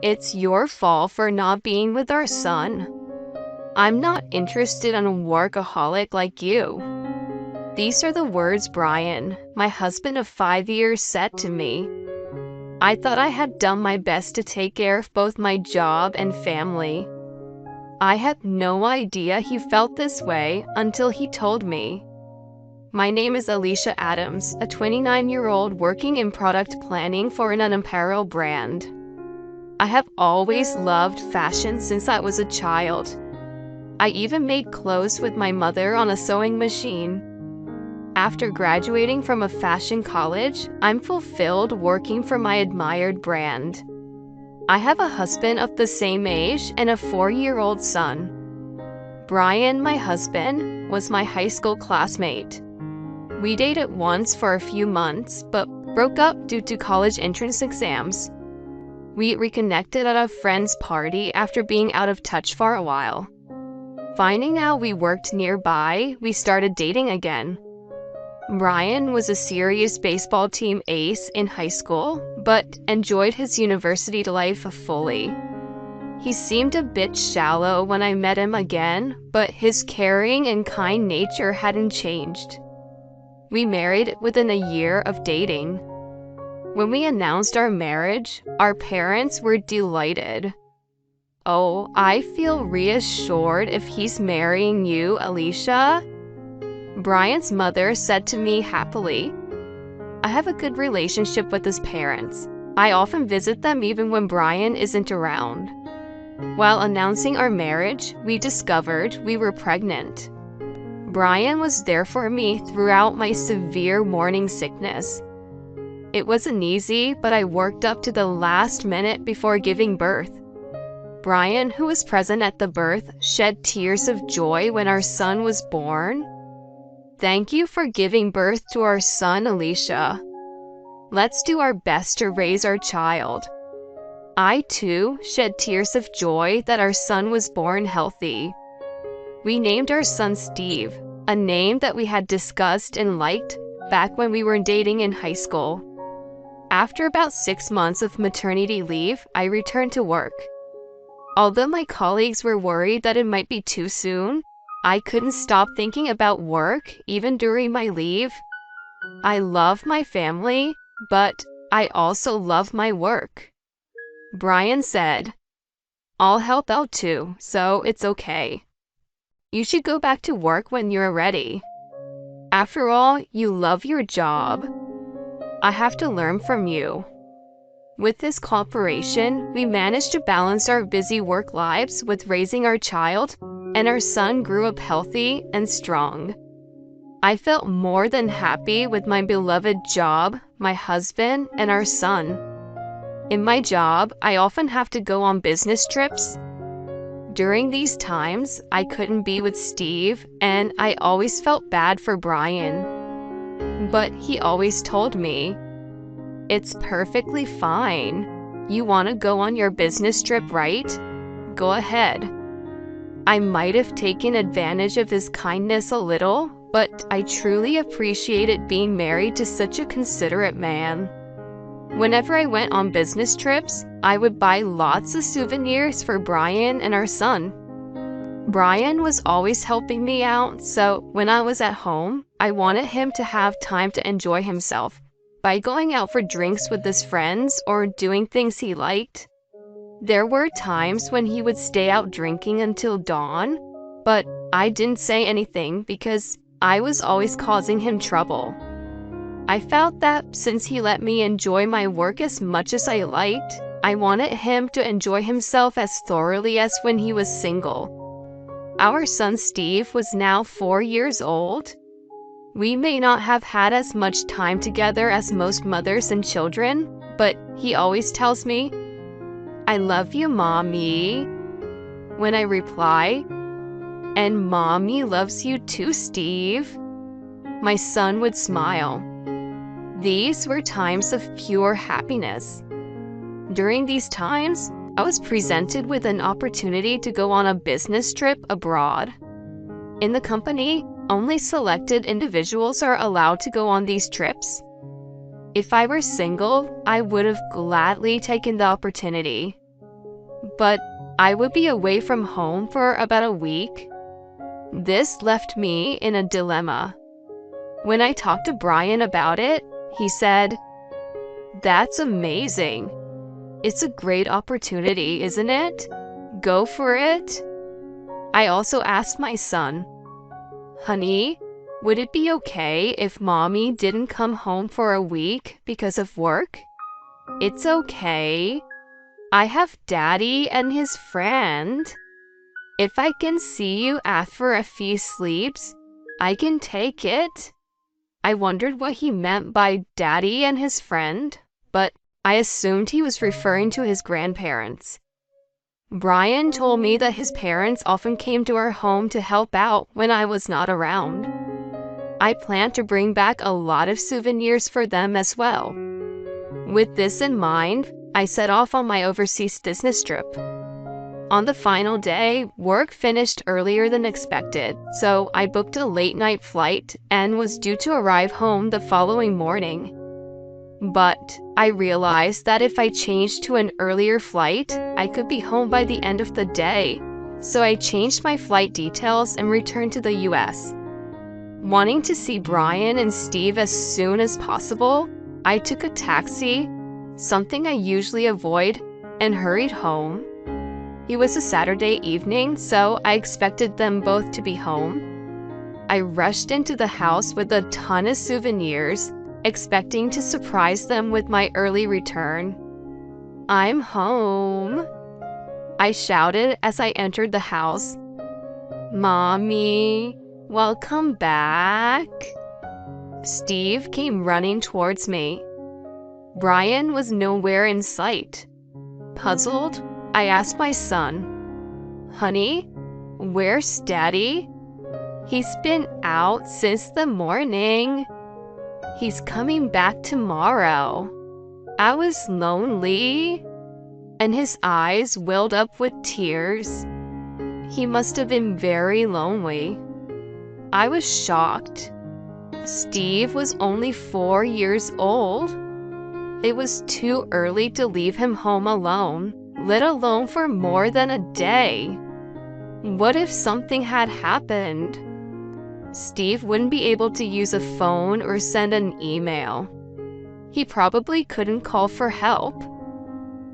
It's your fault for not being with our son. I'm not interested in a workaholic like you." These are the words Brian, my husband of 5 years, said to me. I thought I had done my best to take care of both my job and family. I had no idea he felt this way until he told me. My name is Alicia Adams, a 29-year-old working in product planning for an apparel brand. I have always loved fashion since I was a child. I even made clothes with my mother on a sewing machine. After graduating from a fashion college, I'm fulfilled working for my admired brand. I have a husband of the same age and a 4-year-old son. Brian, my husband, was my high school classmate. We dated once for a few months, but broke up due to college entrance exams. We reconnected at a friend's party after being out of touch for a while. Finding out we worked nearby, we started dating again. Brian was a serious baseball team ace in high school, but enjoyed his university life fully. He seemed a bit shallow when I met him again, but his caring and kind nature hadn't changed. We married within a year of dating. When we announced our marriage, our parents were delighted. "Oh, I feel reassured if he's marrying you, Alicia," Brian's mother said to me happily. I have a good relationship with his parents. I often visit them even when Brian isn't around. While announcing our marriage, we discovered we were pregnant. Brian was there for me throughout my severe morning sickness. It wasn't easy, but I worked up to the last minute before giving birth. Brian, who was present at the birth, shed tears of joy when our son was born. "Thank you for giving birth to our son, Alicia. Let's do our best to raise our child." I, too, shed tears of joy that our son was born healthy. We named our son Steve, a name that we had discussed and liked back when we were dating in high school. After about 6 months of maternity leave, I returned to work. Although my colleagues were worried that it might be too soon, I couldn't stop thinking about work even during my leave. I love my family, but I also love my work. Brian said, "I'll help out too, so it's okay. You should go back to work when you're ready. After all, you love your job. I have to learn from you." With this cooperation, we managed to balance our busy work lives with raising our child, and our son grew up healthy and strong. I felt more than happy with my beloved job, my husband, and our son. In my job, I often have to go on business trips. During these times, I couldn't be with Steve, and I always felt bad for Brian. But he always told me, "It's perfectly fine. You want to go on your business trip, right? Go ahead." I might have taken advantage of his kindness a little, but I truly appreciated being married to such a considerate man. Whenever I went on business trips, I would buy lots of souvenirs for Brian and our son. Brian was always helping me out, so when I was at home, I wanted him to have time to enjoy himself by going out for drinks with his friends or doing things he liked. There were times when he would stay out drinking until dawn, but I didn't say anything because I was always causing him trouble. I felt that since he let me enjoy my work as much as I liked, I wanted him to enjoy himself as thoroughly as when he was single. Our son Steve was now 4 years old. We may not have had as much time together as most mothers and children, but he always tells me, "I love you, Mommy." When I reply, "And Mommy loves you too, Steve," my son would smile. These were times of pure happiness. During these times, I was presented with an opportunity to go on a business trip abroad. In the company, only selected individuals are allowed to go on these trips. If I were single, I would have gladly taken the opportunity. but I would be away from home for about a week. This left me in a dilemma. When I talked to Brian about it, he said, "That's amazing. It's a great opportunity, isn't it? Go for it." I also asked my son, "Honey, would it be okay if mommy didn't come home for a week because of work?" "It's okay. I have daddy and his friend. If I can see you after a few sleeps, I can take it." I wondered what he meant by daddy and his friend, but I assumed he was referring to his grandparents. Brian told me that his parents often came to our home to help out when I was not around. I plan to bring back a lot of souvenirs for them as well. With this in mind, I set off on my overseas business trip. On the final day, work finished earlier than expected, so I booked a late-night flight and was due to arrive home the following morning. But I realized that if I changed to an earlier flight, I could be home by the end of the day, so I changed my flight details and returned to the US. Wanting to see Brian and Steve as soon as possible, I took a taxi, something I usually avoid, and hurried home. It was a Saturday evening, so I expected them both to be home. I rushed into the house with a ton of souvenirs, expecting to surprise them with my early return. "I'm home," I shouted as I entered the house. "Mommy, welcome back." Steve came running towards me. Brian was nowhere in sight. Puzzled, I asked my son, "Honey, where's Daddy?" "He's been out since the morning. He's coming back tomorrow." I was lonely, and his eyes welled up with tears. He must have been very lonely. I was shocked. Steve was only 4 years old. It was too early to leave him home alone, let alone for more than a day. What if something had happened? Steve wouldn't be able to use a phone or send an email. He probably couldn't call for help.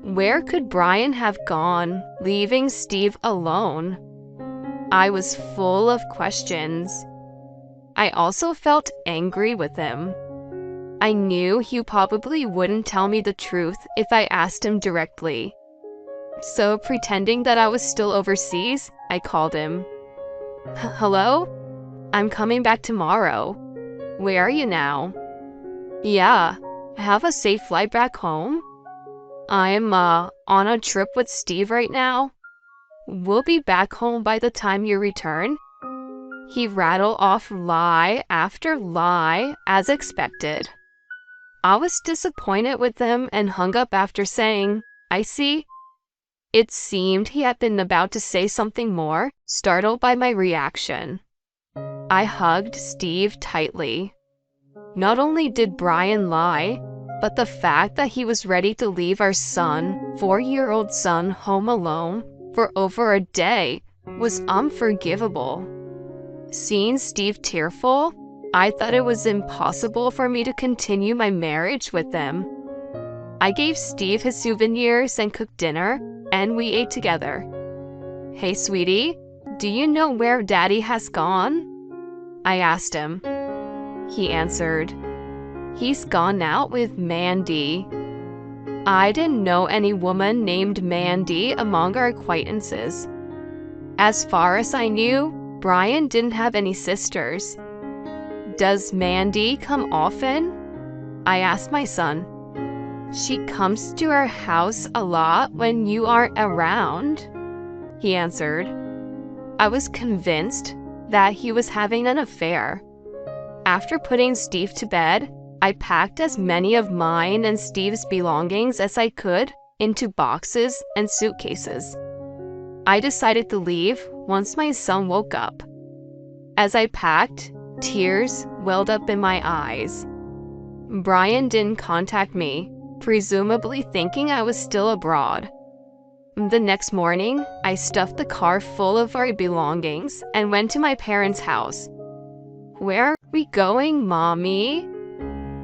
Where could Brian have gone, leaving Steve alone? I was full of questions. I also felt angry with him. I knew he probably wouldn't tell me the truth if I asked him directly. So, pretending that I was still overseas, I called him. "Hello? I'm coming back tomorrow. Where are you now?" "Yeah, have a safe flight back home. I'm on a trip with Steve right now. We'll be back home by the time you return." He rattled off lie after lie as expected. I was disappointed with him and hung up after saying, "I see." It seemed he had been about to say something more, startled by my reaction. I hugged Steve tightly. Not only did Brian lie, but the fact that he was ready to leave our son, 4-year-old son, home alone for over a day was unforgivable. Seeing Steve tearful, I thought it was impossible for me to continue my marriage with them. I gave Steve his souvenirs and cooked dinner, and we ate together. "Hey, sweetie, do you know where Daddy has gone?" I asked him. He answered, "He's gone out with Mandy." I didn't know any woman named Mandy among our acquaintances. As far as I knew, Brian didn't have any sisters. "Does Mandy come often?" I asked my son. "She comes to our house a lot when you aren't around," he answered. I was convinced that he was having an affair. After putting Steve to bed, I packed as many of mine and Steve's belongings as I could into boxes and suitcases. I decided to leave once my son woke up. As I packed, tears welled up in my eyes. Brian didn't contact me, presumably thinking I was still abroad. The next morning, I stuffed the car full of our belongings and went to my parents' house. "Where are we going, Mommy?"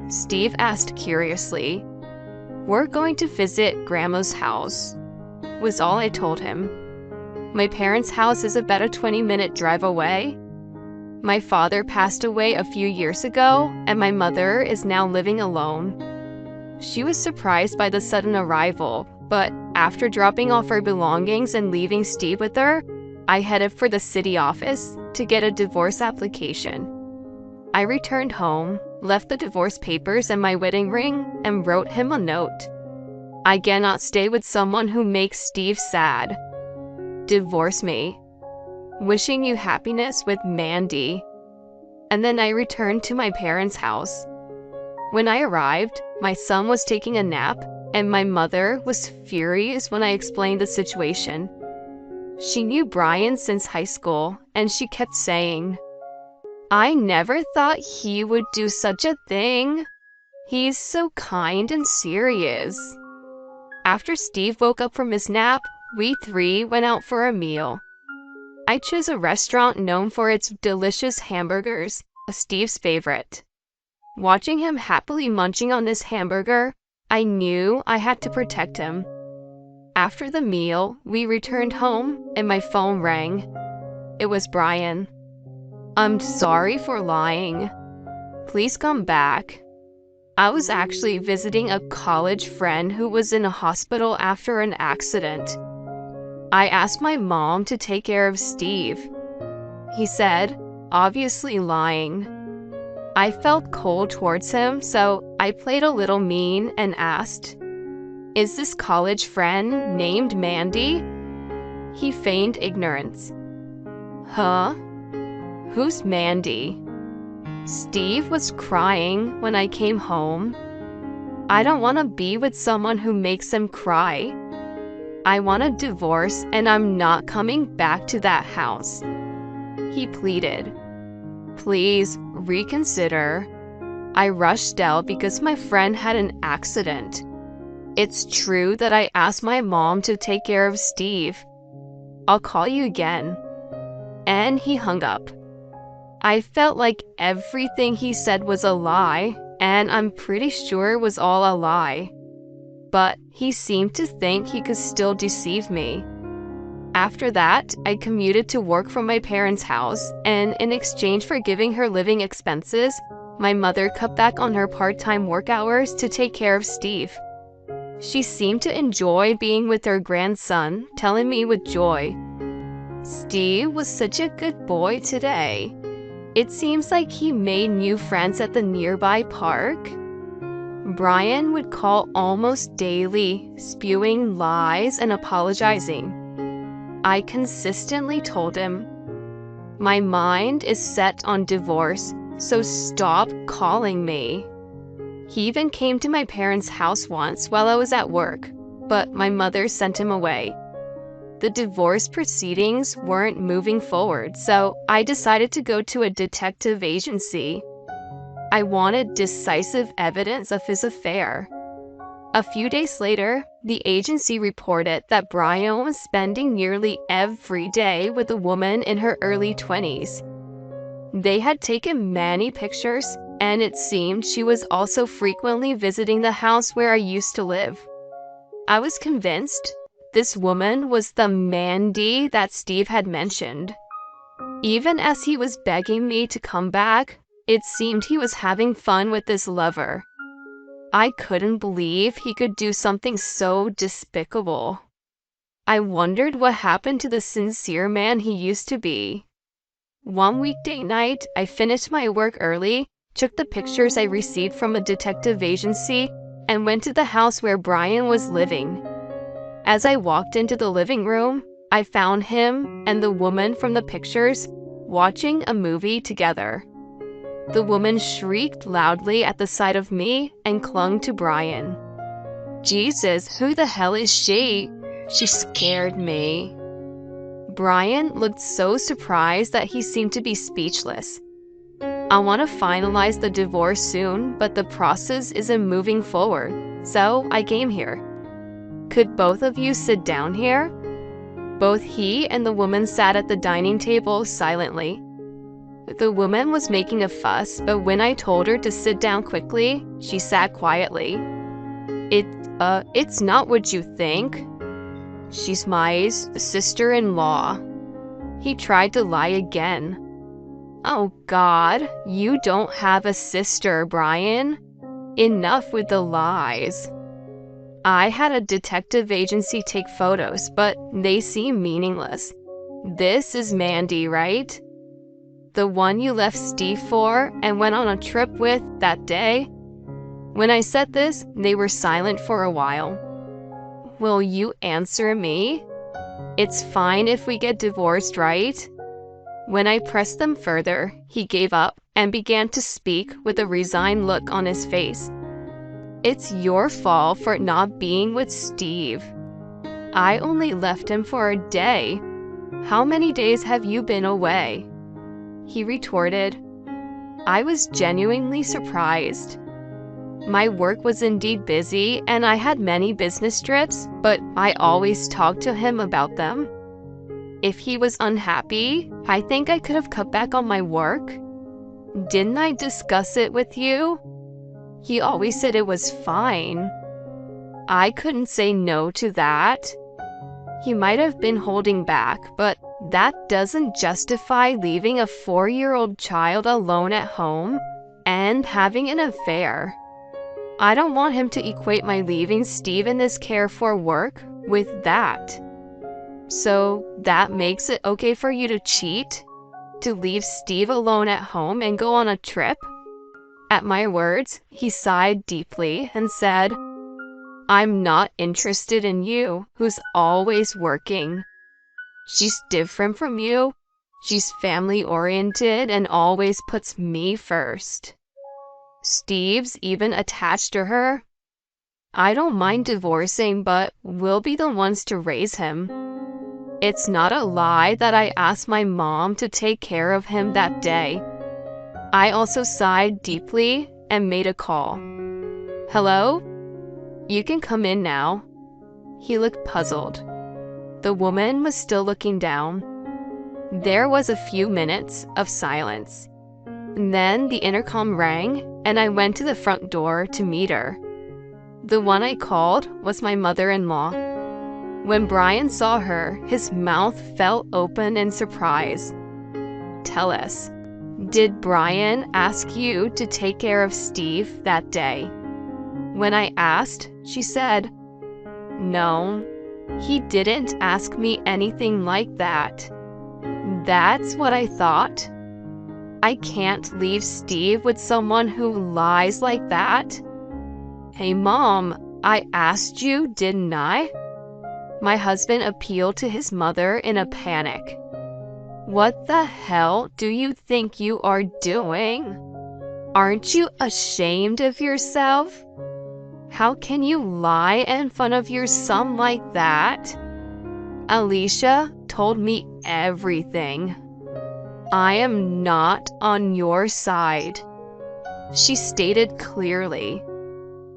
Steve asked curiously. "We're going to visit Grandma's house," was all I told him. My parents' house is about a 20-minute drive away. My father passed away a few years ago, and my mother is now living alone. She was surprised by the sudden arrival, but after dropping off her belongings and leaving Steve with her, I headed for the city office to get a divorce application. I returned home, left the divorce papers and my wedding ring, and wrote him a note. "I cannot stay with someone who makes Steve sad. Divorce me. Wishing you happiness with Mandy." And then I returned to my parents' house. When I arrived, my son was taking a nap, and my mother was furious when I explained the situation. She knew Brian since high school, and she kept saying, "I never thought he would do such a thing. He's so kind and serious." After Steve woke up from his nap, we three went out for a meal. I chose a restaurant known for its delicious hamburgers, Steve's favorite. Watching him happily munching on this hamburger, I knew I had to protect him. After the meal, we returned home and my phone rang. It was Brian. "I'm sorry for lying. Please come back. I was actually visiting a college friend who was in a hospital after an accident. I asked my mom to take care of Steve," he said, obviously lying. I felt cold towards him, so I played a little mean and asked, "Is this college friend named Mandy?" He feigned ignorance. "Huh? Who's Mandy?" Steve was crying when I came home. "I don't want to be with someone who makes him cry. I want a divorce and I'm not coming back to that house," he pleaded. "Please reconsider." I rushed out because my friend had an accident. It's true that I asked my mom to take care of Steve. I'll call you again. And he hung up. I felt like everything he said was a lie, and I'm pretty sure it was all a lie. But he seemed to think he could still deceive me. After that, I commuted to work from my parents' house, and in exchange for giving her living expenses, my mother cut back on her part-time work hours to take care of Steve. She seemed to enjoy being with her grandson, telling me with joy, "Steve was such a good boy today. It seems like he made new friends at the nearby park." Brian would call almost daily, spewing lies and apologizing. I consistently told him, "My mind is set on divorce, so stop calling me." He even came to my parents' house once while I was at work, but my mother sent him away. The divorce proceedings weren't moving forward, so I decided to go to a detective agency. I wanted decisive evidence of his affair. A few days later, the agency reported that Brian was spending nearly every day with a woman in her early 20s. They had taken many pictures, and it seemed she was also frequently visiting the house where I used to live. I was convinced this woman was the Mandy that Steve had mentioned. Even as he was begging me to come back, it seemed he was having fun with this lover. I couldn't believe he could do something so despicable. I wondered what happened to the sincere man he used to be. One weekday night, I finished my work early, took the pictures I received from a detective agency, and went to the house where Brian was living. As I walked into the living room, I found him and the woman from the pictures watching a movie together. The woman shrieked loudly at the sight of me and clung to Brian. "Jesus, who the hell is she? She scared me." Brian looked so surprised that he seemed to be speechless. "I want to finalize the divorce soon, but the process isn't moving forward, so I came here." Could both of you sit down here? Both he and the woman sat at the dining table silently. The woman was making a fuss, but when I told her to sit down quickly, she sat quietly. It's not what you think. She's my sister-in-law. He tried to lie again. Oh God, you don't have a sister, Brian. Enough with the lies. I had a detective agency take photos, but they seem meaningless. This is Mandy, right? The one you left Steve for and went on a trip with that day? When I said this, they were silent for a while. Will you answer me? It's fine if we get divorced, right? When I pressed them further, he gave up and began to speak with a resigned look on his face. It's your fault for not being with Steve. I only left him for a day. How many days have you been away? He retorted. I was genuinely surprised. My work was indeed busy, and I had many business trips, but I always talked to him about them. If he was unhappy, I think I could have cut back on my work. Didn't I discuss it with you? He always said it was fine. I couldn't say no to that. He might have been holding back, but that doesn't justify leaving a 4-year-old child alone at home and having an affair. I don't want him to equate my leaving Steve in his care for work with that. So that makes it okay for you to cheat? To leave Steve alone at home and go on a trip? At my words, he sighed deeply and said, I'm not interested in you, who's always working. She's different from you. She's family-oriented and always puts me first. Steve's even attached to her. I don't mind divorcing, but we'll be the ones to raise him. It's not a lie that I asked my mom to take care of him that day. I also sighed deeply and made a call. Hello? You can come in now. He looked puzzled. The woman was still looking down. There was a few minutes of silence. Then the intercom rang, and I went to the front door to meet her. The one I called was my mother-in-law. When Brian saw her, his mouth fell open in surprise. Tell us, did Brian ask you to take care of Steve that day? When I asked, she said, no, he didn't ask me anything like that. That's what I thought. I can't leave Steve with someone who lies like that. Hey, Mom, I asked you, didn't I? My husband appealed to his mother in a panic. What the hell do you think you are doing? Aren't you ashamed of yourself? How can you lie in front of your son like that? Alicia told me everything. I am not on your side. She stated clearly.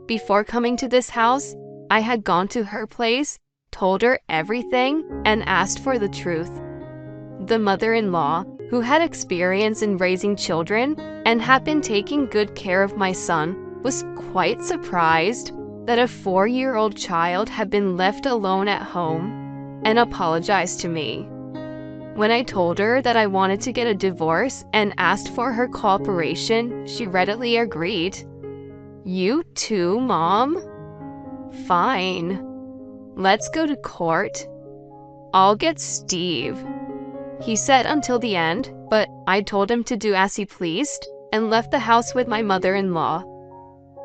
Before coming to this house, I had gone to her place, told her everything, and asked for the truth. The mother-in-law, who had experience in raising children and had been taking good care of my son, was quite surprised that a 4-year-old child had been left alone at home and apologized to me. When I told her that I wanted to get a divorce and asked for her cooperation, she readily agreed. You too, Mom? Fine. Let's go to court. I'll get Steve. He said until the end, but I told him to do as he pleased and left the house with my mother-in-law.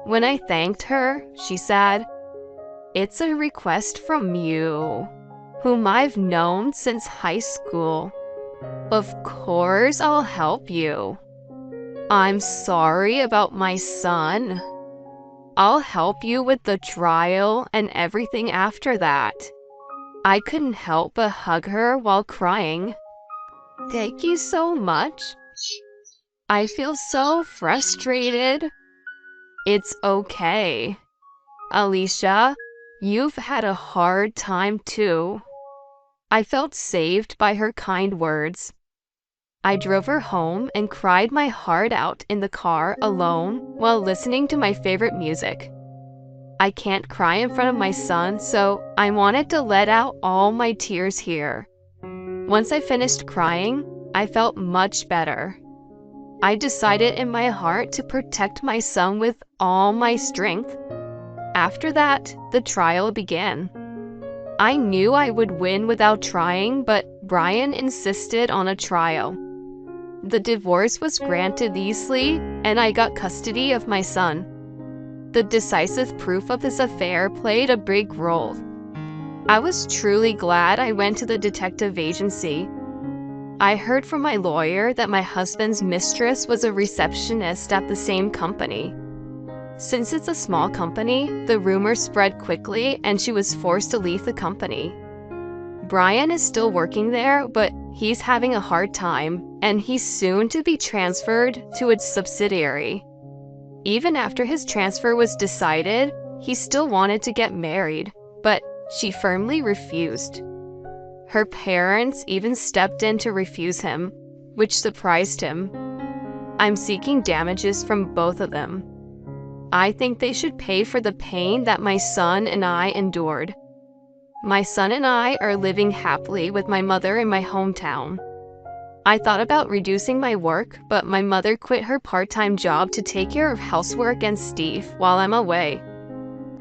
When I thanked her, she said, It's a request from you, whom I've known since high school. Of course I'll help you. I'm sorry about my son. I'll help you with the trial and everything after that. I couldn't help but hug her while crying. Thank you so much. I feel so frustrated. It's okay. Alicia, You've had a hard time too." I felt saved by her kind words. I drove her home and cried my heart out in the car alone while listening to my favorite music. I can't cry in front of my son, so I wanted to let out all my tears here. Once I finished crying, I felt much better. I decided in my heart to protect my son with all my strength. After that, the trial began. I knew I would win without trying, but Brian insisted on a trial. The divorce was granted easily, and I got custody of my son. The decisive proof of this affair played a big role. I was truly glad I went to the detective agency. I heard from my lawyer that my husband's mistress was a receptionist at the same company. Since it's a small company, the rumor spread quickly and she was forced to leave the company. Brian is still working there, but he's having a hard time, and he's soon to be transferred to its subsidiary. Even after his transfer was decided, he still wanted to get married, but she firmly refused. Her parents even stepped in to refuse him, which surprised him. I'm seeking damages from both of them. I think they should pay for the pain that my son and I endured. My son and I are living happily with my mother in my hometown. I thought about reducing my work, but my mother quit her part-time job to take care of housework and Steve while I'm away.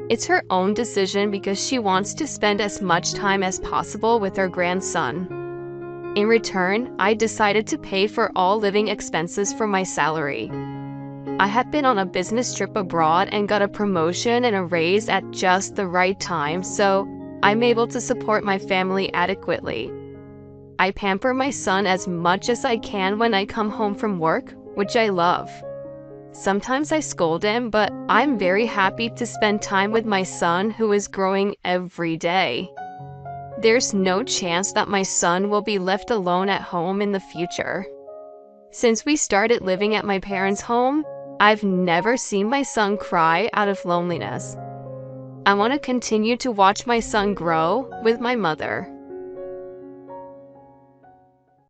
It's her own decision because she wants to spend as much time as possible with her grandson. In return, I decided to pay for all living expenses from my salary. I had been on a business trip abroad and got a promotion and a raise at just the right time, so I'm able to support my family adequately. I pamper my son as much as I can when I come home from work, which I love. Sometimes I scold him, but I'm very happy to spend time with my son who is growing every day. There's no chance that my son will be left alone at home in the future. Since we started living at my parents' home, I've never seen my son cry out of loneliness. I want to continue to watch my son grow with my mother.